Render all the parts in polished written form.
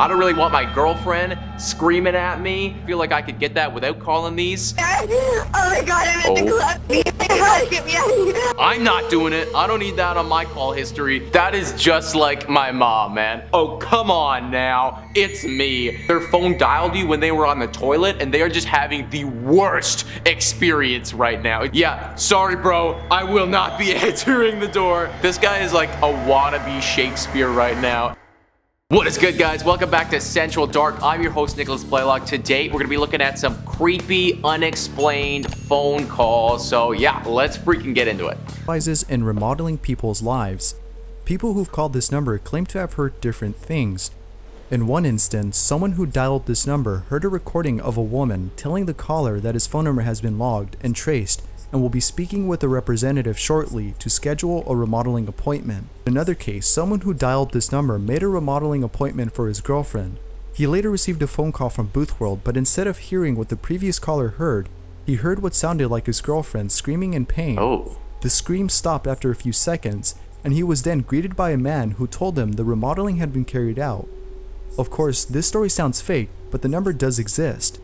I don't really want my girlfriend screaming at me. I feel like I could get that without calling these. Oh my god, I'm in the club. Get me out of here. I'm not doing it. I don't need that on my call history. That is just like my mom, man. Oh, come on now. It's me. Their phone dialed you when they were on the toilet, and they are just having the worst experience right now. Yeah, sorry, bro. I will not be answering the door. This guy is like a wannabe Shakespeare right now. What is good, guys? Welcome back to Central Dark. I'm your host, Nicholas Blaylock. Today, we're going to be looking at some creepy, unexplained phone calls. So yeah, let's freaking get into it. In remodeling people's lives. People who've called this number claim to have heard different things. In one instance, someone who dialed this number heard a recording of a woman telling the caller that his phone number has been logged and traced and will be speaking with a representative shortly to schedule a remodeling appointment. In another case, someone who dialed this number made a remodeling appointment for his girlfriend. He later received a phone call from Boothworld, but instead of hearing what the previous caller heard, he heard what sounded like his girlfriend screaming in pain. Oh. The scream stopped after a few seconds, and he was then greeted by a man who told him the remodeling had been carried out. Of course, this story sounds fake, but the number does exist.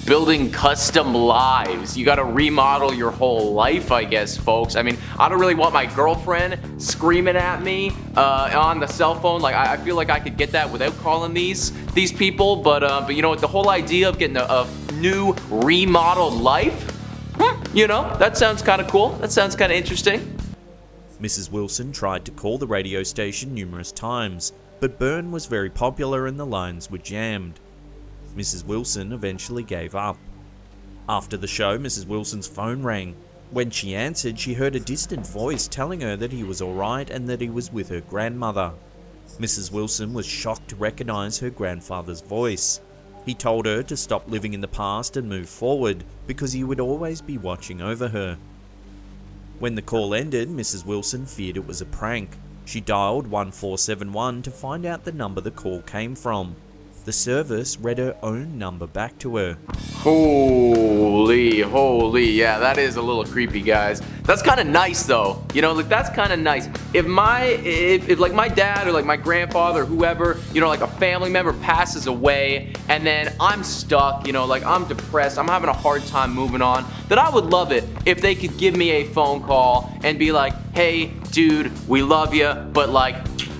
Building custom lives. You gotta remodel your whole life, I guess, folks. I mean, I don't really want my girlfriend screaming at me on the cell phone. Like, I feel like I could get that without calling these people. But you know what? The whole idea of getting a new remodeled life, you know, that sounds kind of cool. That sounds kind of interesting. Mrs. Wilson tried to call the radio station numerous times, but Byrne was very popular and the lines were jammed. Mrs. Wilson eventually gave up. After the show, Mrs. Wilson's phone rang. When she answered, she heard a distant voice telling her that he was alright and that he was with her grandmother. Mrs. Wilson was shocked to recognize her grandfather's voice. He told her to stop living in the past and move forward because he would always be watching over her. When the call ended, Mrs. Wilson feared it was a prank. She dialed 1471 to find out the number the call came from. The service read her own number back to her. Holy, yeah, that is a little creepy, guys. That's kind of nice, though. You know, like, that's kind of nice. If like my dad or like my grandfather or whoever, you know, like a family member passes away and then I'm stuck, you know, like I'm depressed, I'm having a hard time moving on, then I would love it if they could give me a phone call and be like, hey, dude, we love you, but like,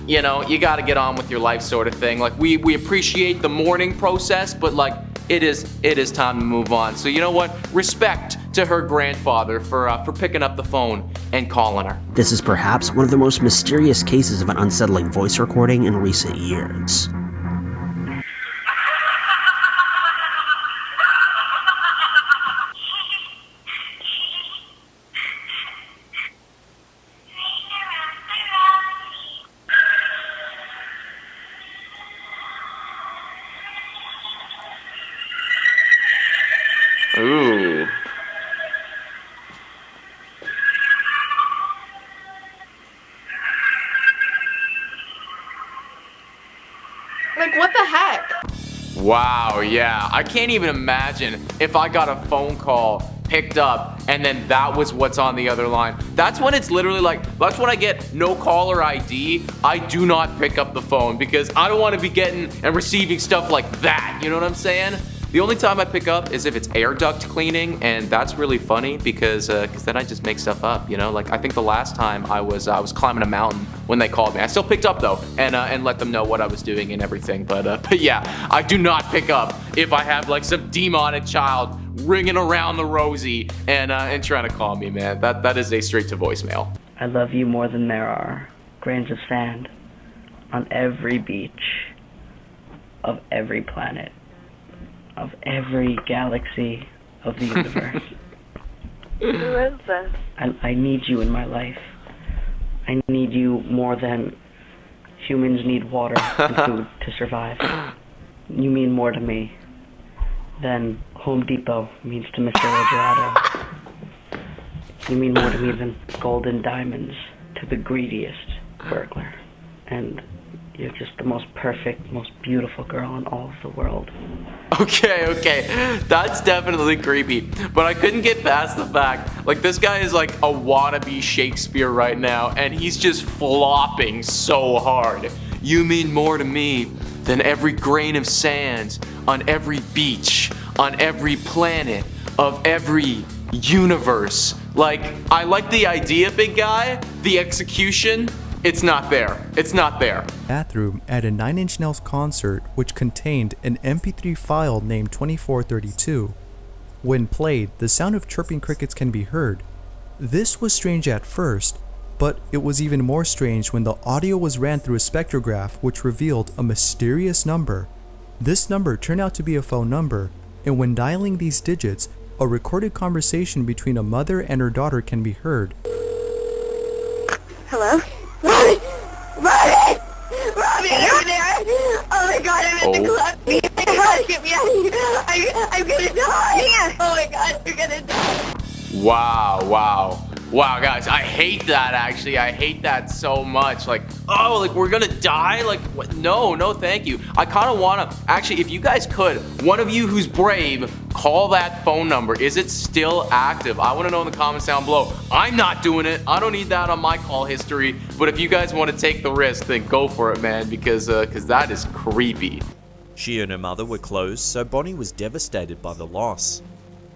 you know, you gotta get on with your life sort of thing. Like, we appreciate the mourning process, but like, it is time to move on. So you know what? Respect to her grandfather for picking up the phone and calling her. This is perhaps one of the most mysterious cases of an unsettling voice recording in recent years. Ooh. Like, what the heck? Wow, yeah. I can't even imagine if I got a phone call, picked up, and then that was what's on the other line. That's when it's literally like, that's when I get no caller ID. I do not pick up the phone because I don't want to be getting and receiving stuff like that. You know what I'm saying? The only time I pick up is if it's air duct cleaning, and that's really funny because then I just make stuff up, you know? Like, I think the last time I was climbing a mountain when they called me. I still picked up though, and let them know what I was doing and everything. But yeah, I do not pick up if I have like some demonic child ringing around the rosy and trying to call me, man. That is a straight to voicemail. I love you more than there are grains of sand on every beach of every planet, of every galaxy of the universe. Who is this? I need you in my life. I need you more than humans need water and food to survive. You mean more to me than Home Depot means to Mr. Rogerato. You mean more to me than gold and diamonds to the greediest burglar. And you're just the most perfect, most beautiful girl in all of the world. Okay, that's definitely creepy, but I couldn't get past the fact, like, this guy is like a wannabe Shakespeare right now, and he's just flopping so hard. You mean more to me than every grain of sand on every beach, on every planet of every universe. Like, I like the idea, big guy. The execution, it's not there. It's not there. Bathroom at a Nine Inch Nails concert which contained an MP3 file named 2432. When played, the sound of chirping crickets can be heard. This was strange at first, but it was even more strange when the audio was ran through a spectrograph which revealed a mysterious number. This number turned out to be a phone number, and when dialing these digits, a recorded conversation between a mother and her daughter can be heard. Hello? Robbie! Robbie! Robbie, are you there? Oh my god, I'm at the club. Get me out of here. I'm gonna die. Oh my god, you're gonna die. Wow, guys, I hate that, actually. I hate that so much. Like, oh, like, we're gonna die? Like, what? No, thank you. I kind of want to, actually, if you guys could, one of you who's brave, call that phone number. Is it still active? I want to know in the comments down below. I'm not doing it. I don't need that on my call history. But if you guys want to take the risk, then go for it, man, because that is creepy. She and her mother were close, so Bonnie was devastated by the loss.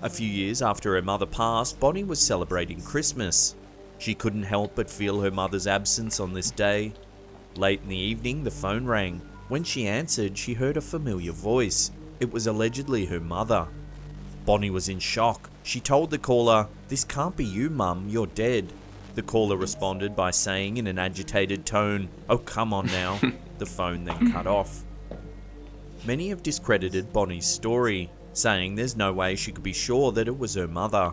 A few years after her mother passed, Bonnie was celebrating Christmas. She couldn't help but feel her mother's absence on this day. Late in the evening, the phone rang. When she answered, she heard a familiar voice. It was allegedly her mother. Bonnie was in shock. She told the caller, "This can't be you, Mum, you're dead." The caller responded by saying in an agitated tone, "Oh, come on now." The phone then cut off. Many have discredited Bonnie's story, saying there's no way she could be sure that it was her mother.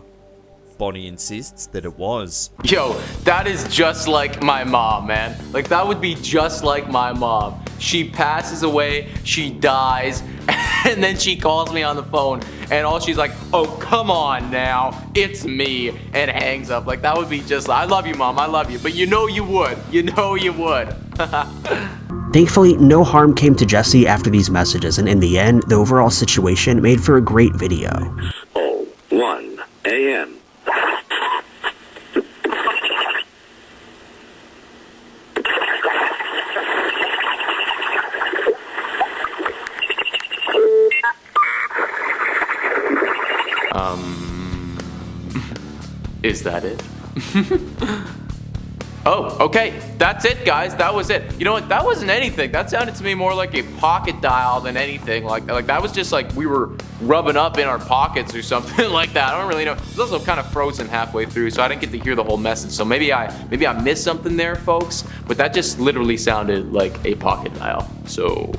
Bonnie insists that it was. Yo, that is just like my mom, man. Like, that would be just like my mom. She passes away, she dies, and then she calls me on the phone, and all she's like, "Oh, come on now, it's me," and hangs up. Like, that would be just, I love you, Mom, I love you, but you know you would. You know you would. Thankfully, no harm came to Jesse after these messages, and in the end, the overall situation made for a great video. 1 a.m. Is that it? Oh, okay, that's it, guys. That was it. You know what? That wasn't anything. That sounded to me more like a pocket dial than anything. Like that was just like we were rubbing up in our pockets or something like that. I don't really know. It was also kind of frozen halfway through, so I didn't get to hear the whole message. So maybe I missed something there, folks. But that just literally sounded like a pocket dial. So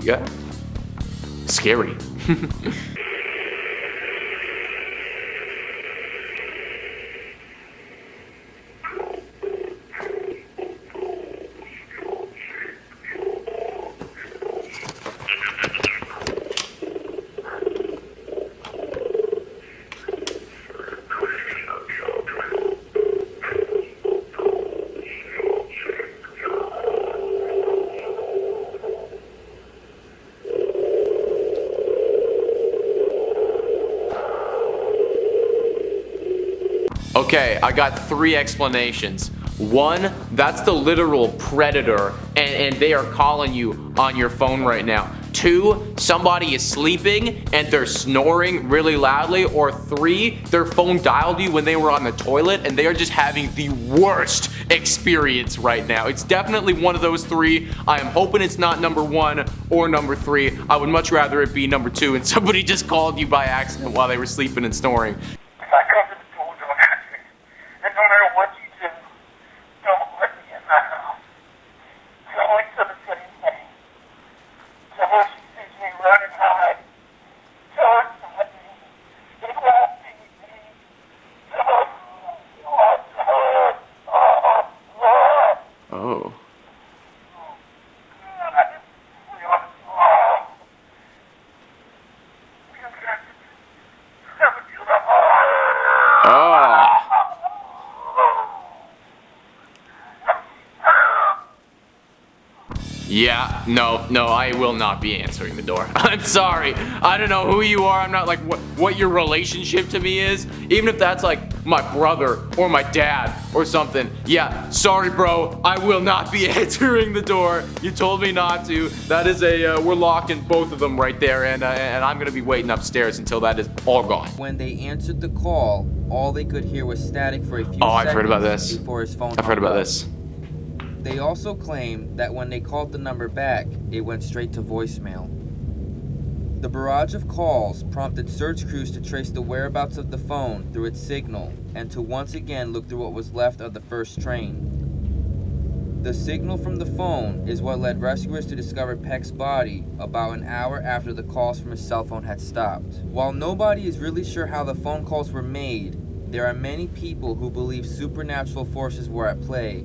yeah, scary. Okay, I got 3 explanations. 1, that's the literal predator, and they are calling you on your phone right now. 2, somebody is sleeping and they're snoring really loudly. Or 3, their phone dialed you when they were on the toilet and they are just having the worst experience right now. It's definitely one of those 3. I am hoping it's not number 1 or number 3. I would much rather it be number 2 and somebody just called you by accident while they were sleeping and snoring. Oh. Yeah, no, I will not be answering the door. I'm sorry. I don't know who you are. I'm not like what your relationship to me is. Even if that's like my brother or my dad or something. Yeah, sorry, bro. I will not be answering the door. You told me not to. That is we're locking both of them right there, and I'm gonna be waiting upstairs until that is all gone. When they answered the call, all they could hear was static for a few Oh, seconds I've heard about this. before his phone I've heard hung about up. this. They also claim that when they called the number back, it went straight to voicemail. The barrage of calls prompted search crews to trace the whereabouts of the phone through its signal and to once again look through what was left of the first train. The signal from the phone is what led rescuers to discover Peck's body about an hour after the calls from his cell phone had stopped. While nobody is really sure how the phone calls were made, there are many people who believe supernatural forces were at play,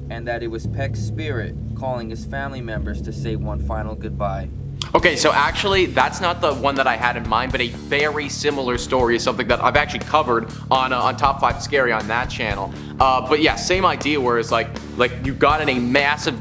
and that it was Peck's spirit calling his family members to say one final goodbye. Okay, so actually, that's not the one that I had in mind, but a very similar story is something that I've actually covered on Top 5 Scary on that channel. But yeah, same idea where it's like you got in a massive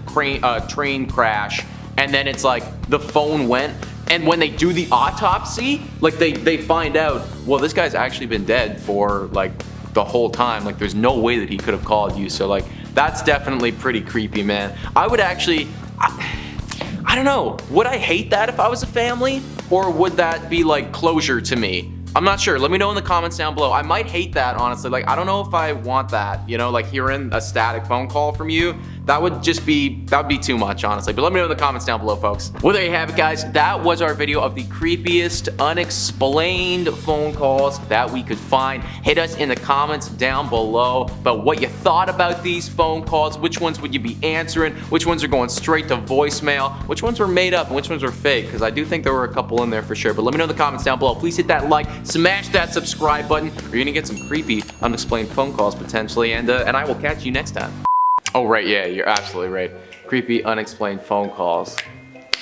train crash, and then it's like the phone went, and when they do the autopsy, like they find out, well, this guy's actually been dead for like the whole time. Like there's no way that he could have called you. So like that's definitely pretty creepy, man. I would actually, I don't know, would I hate that if I was a family, or would that be like closure to me? I'm not sure. Let me know in the comments down below. I might hate that, honestly. Like, I don't know if I want that, you know, like hearing a static phone call from you. That would be too much, honestly. But let me know in the comments down below, folks. Well, there you have it, guys. That was our video of the creepiest unexplained phone calls that we could find. Hit us in the comments down below about what you thought about these phone calls. Which ones would you be answering? Which ones are going straight to voicemail? Which ones were made up and which ones were fake? Because I do think there were a couple in there for sure. But let me know in the comments down below. Please hit that like, smash that subscribe button, or you're gonna get some creepy unexplained phone calls potentially. And I will catch you next time. Oh, right, yeah, you're absolutely right. Creepy, unexplained phone calls.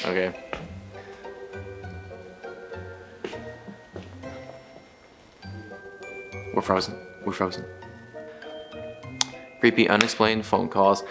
Okay. We're frozen. We're frozen. Creepy, unexplained phone calls.